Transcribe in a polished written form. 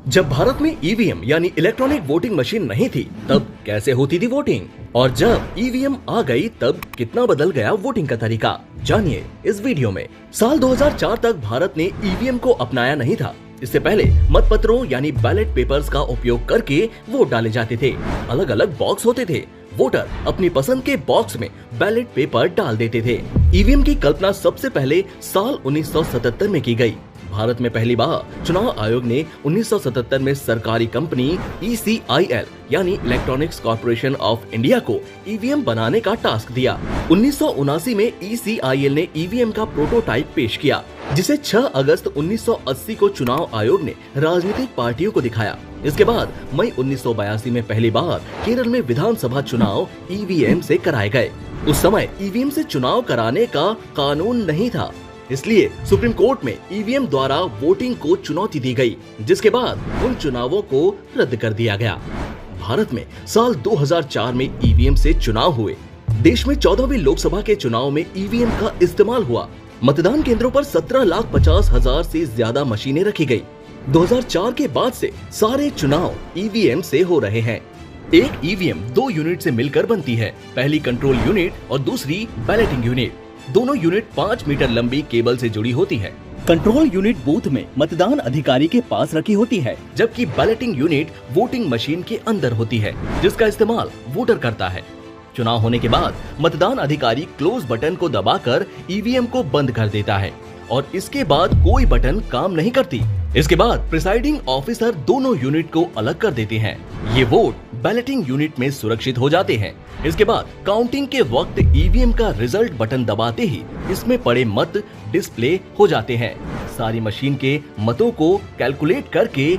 जब भारत में ईवीएम यानी इलेक्ट्रॉनिक वोटिंग मशीन नहीं थी तब कैसे होती थी वोटिंग, और जब ईवीएम आ गई तब कितना बदल गया वोटिंग का तरीका, जानिए इस वीडियो में। साल 2004 तक भारत ने ईवीएम को अपनाया नहीं था। इससे पहले मतपत्रों यानी बैलेट पेपर्स का उपयोग करके वोट डाले जाते थे। अलग अलग बॉक्स होते थे, वोटर अपनी पसंद के बॉक्स में बैलेट पेपर डाल देते थे। ईवीएम की कल्पना सबसे पहले साल 1977 में की गई। भारत में पहली बार चुनाव आयोग ने 1977 में सरकारी कंपनी ECIL यानी इलेक्ट्रॉनिक्स कॉर्पोरेशन ऑफ इंडिया को ईवीएम बनाने का टास्क दिया। 1979 में ECIL ने ईवीएम का प्रोटोटाइप पेश किया, जिसे 6 अगस्त 1980 को चुनाव आयोग ने राजनीतिक पार्टियों को दिखाया। इसके बाद मई 1982 में पहली बार केरल में विधानसभा चुनाव ईवीएम से कराए गए। उस समय ईवीएम से चुनाव कराने का कानून नहीं था, इसलिए सुप्रीम कोर्ट में ईवीएम द्वारा वोटिंग को चुनौती दी गई, जिसके बाद उन चुनावों को रद्द कर दिया गया। भारत में साल 2004 में ईवीएम से चुनाव हुए। देश में 14वीं लोकसभा के चुनाव में ईवीएम का इस्तेमाल हुआ। मतदान केंद्रों पर 17,50,000 से ज्यादा मशीनें रखी गई। 2004 के बाद से सारे चुनाव ईवीएम से हो रहे हैं। एक ईवीएम 2 यूनिट से मिलकर बनती है, पहली कंट्रोल यूनिट और दूसरी बैलेटिंग यूनिट। दोनों यूनिट 5 मीटर लंबी केबल से जुड़ी होती है। कंट्रोल यूनिट बूथ में मतदान अधिकारी के पास रखी होती है, जबकि बैलेटिंग यूनिट वोटिंग मशीन के अंदर होती है, जिसका इस्तेमाल वोटर करता है। चुनाव होने के बाद मतदान अधिकारी क्लोज बटन को दबाकर ईवीएम को बंद कर देता है और इसके बाद कोई बटन काम नहीं करती। इसके बाद प्रिसाइडिंग ऑफिसर दोनों यूनिट को अलग कर देते हैं। ये वोट बैलेटिंग यूनिट में सुरक्षित हो जाते हैं। इसके बाद काउंटिंग के वक्त ईवीएम का रिजल्ट बटन दबाते ही इसमें पड़े मत डिस्प्ले हो जाते हैं। सारी मशीन के मतों को कैलकुलेट करके